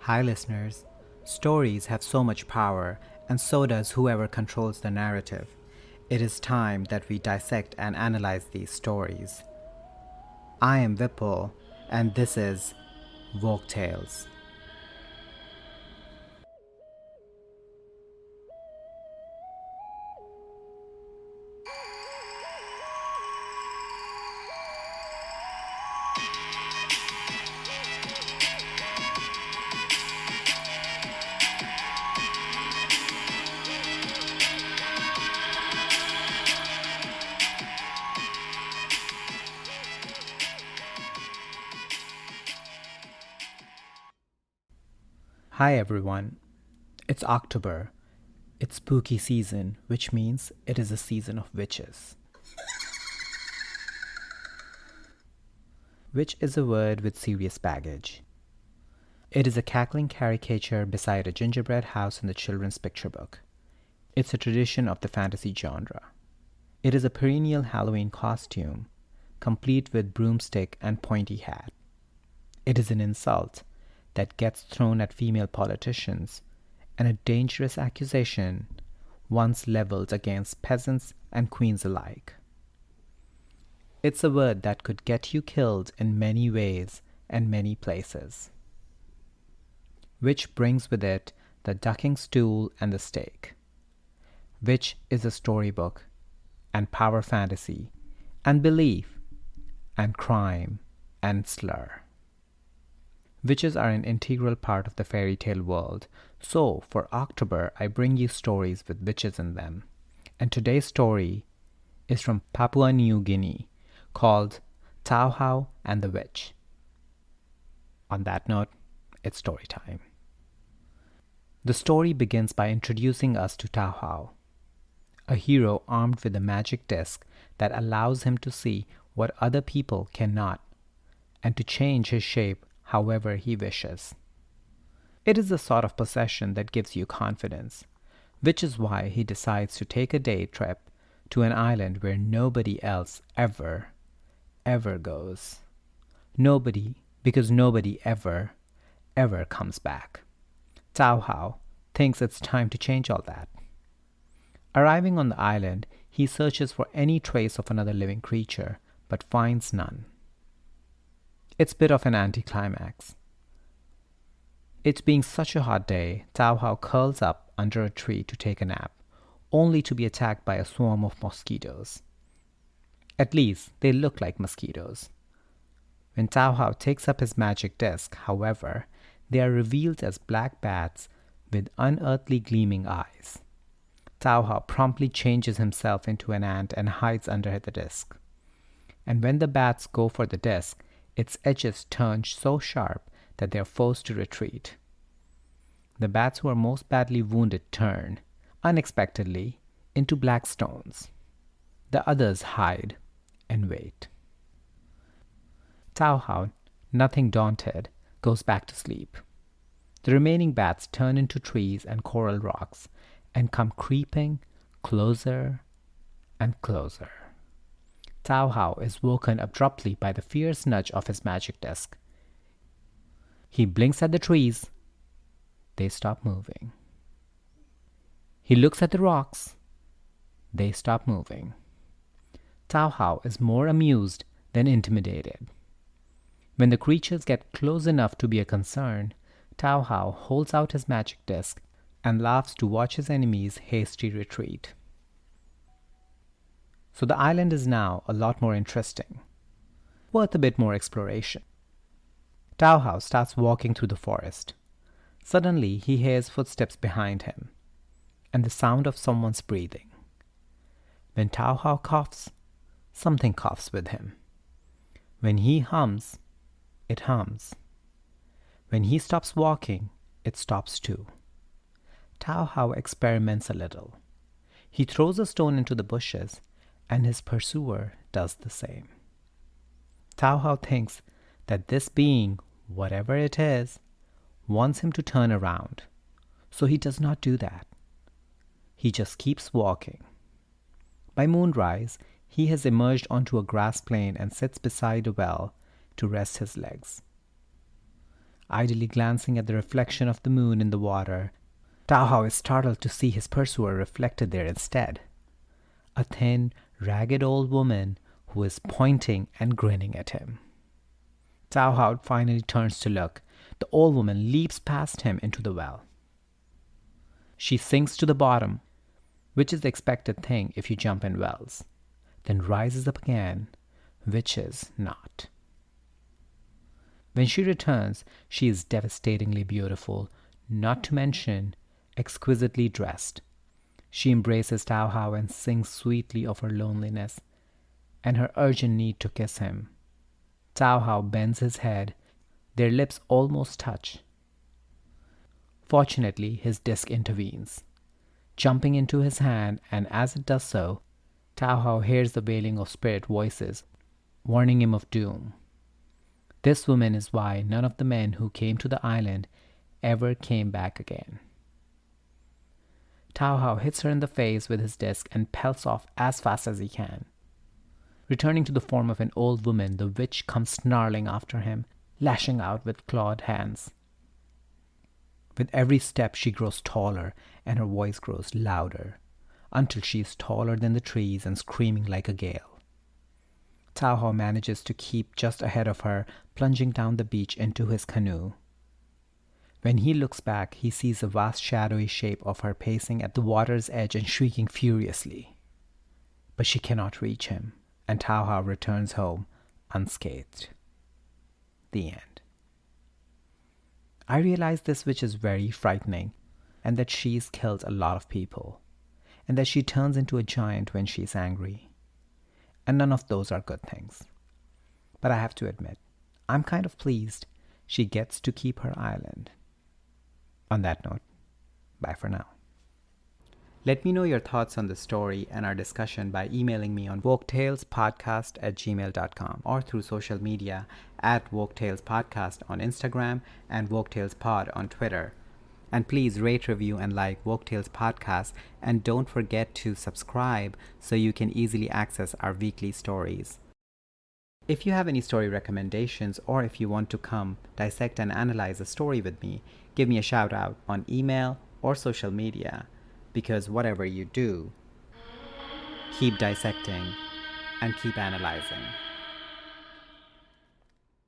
Hi, listeners. Stories have so much power, and so does whoever controls the narrative. It is time that we dissect and analyze these stories. I am Vipul, and this is Folk Tales. Hi, everyone. It's October. It's spooky season, which means it is a season of witches. Witch is a word with serious baggage. It is a cackling caricature beside a gingerbread house in the children's picture book. It's a tradition of the fantasy genre. It is a perennial Halloween costume, complete with broomstick and pointy hat. It is an insult that gets thrown at female politicians, and a dangerous accusation once leveled against peasants and queens alike. It's a word that could get you killed in many ways and many places, which brings with it the ducking stool and the stake. Which is a storybook, and power fantasy, and belief, and crime, and slur. Witches are an integral part of the fairy tale world, so for October I bring you stories with witches in them. And today's story is from Papua New Guinea, called Tauhau and the Witch. On that note, it's story time. The story begins by introducing us to Tauhau, a hero armed with a magic disc that allows him to see what other people cannot, and to change his shape however he wishes. It is the sort of possession that gives you confidence, which is why he decides to take a day trip to an island where nobody else ever goes. Nobody, because nobody ever comes back. Tauhau thinks it's time to change all that. Arriving on the island, he searches for any trace of another living creature, but finds none. It's a bit of an anticlimax. It being such a hot day, Tauhau curls up under a tree to take a nap, only to be attacked by a swarm of mosquitoes. At least, they look like mosquitoes. When Tauhau takes up his magic disc, however, they are revealed as black bats with unearthly gleaming eyes. Tauhau promptly changes himself into an ant and hides under the disc. And when the bats go for the disc, its edges turn so sharp that they are forced to retreat. The bats who are most badly wounded turn, unexpectedly, into black stones. The others hide and wait. Tauhau, nothing daunted, goes back to sleep. The remaining bats turn into trees and coral rocks and come creeping closer and closer. Tauhau is woken abruptly by the fierce nudge of his magic disc. He blinks at the trees. They stop moving. He looks at the rocks. They stop moving. Tauhau is more amused than intimidated. When the creatures get close enough to be a concern, Tauhau holds out his magic disc and laughs to watch his enemies' hasty retreat. So the island is now a lot more interesting, worth a bit more exploration. Tauhau starts walking through the forest. Suddenly, he hears footsteps behind him, and the sound of someone's breathing. When Tauhau coughs, something coughs with him. When he hums, it hums. When he stops walking, it stops too. Tauhau experiments a little. He throws a stone into the bushes, and his pursuer does the same. Tauhau thinks that this being, whatever it is, wants him to turn around, so he does not do that. He just keeps walking. By moonrise, he has emerged onto a grass plain and sits beside a well to rest his legs. Idly glancing at the reflection of the moon in the water, Tao Hao is startled to see his pursuer reflected there instead. A thin, ragged old woman who is pointing and grinning at him. Tao Hao finally turns to look. The old woman leaps past him into the well. She sinks to the bottom, which is the expected thing if you jump in wells, then rises up again, which is not. When she returns, she is devastatingly beautiful, not to mention exquisitely dressed. She embraces Tao Hao and sings sweetly of her loneliness and her urgent need to kiss him. Tao Hao bends his head. Their lips almost touch. Fortunately, his disc intervenes, jumping into his hand, and as it does so, Tao Hao hears the wailing of spirit voices, warning him of doom. This woman is why none of the men who came to the island ever came back again. Tao Hao hits her in the face with his disc and pelts off as fast as he can. Returning to the form of an old woman, the witch comes snarling after him, lashing out with clawed hands. With every step she grows taller and her voice grows louder, until she is taller than the trees and screaming like a gale. Tao Hao manages to keep just ahead of her, plunging down the beach into his canoe. When he looks back, he sees a vast shadowy shape of her pacing at the water's edge and shrieking furiously. But she cannot reach him, and Tao Hao returns home unscathed. The end. I realize this witch is very frightening, and that she's killed a lot of people, and that she turns into a giant when she's angry. And none of those are good things. But I have to admit, I'm kind of pleased she gets to keep her island. On that note, bye for now. Let me know your thoughts on the story and our discussion by emailing me on woketalespodcast@gmail.com or through social media at woketalespodcast on Instagram and woketalespod on Twitter. And please rate, review, and like Woke Tales Podcast, and don't forget to subscribe so you can easily access our weekly stories. If you have any story recommendations, or if you want to come dissect and analyze a story with me, give me a shout out on email or social media. Because whatever you do, keep dissecting and keep analyzing.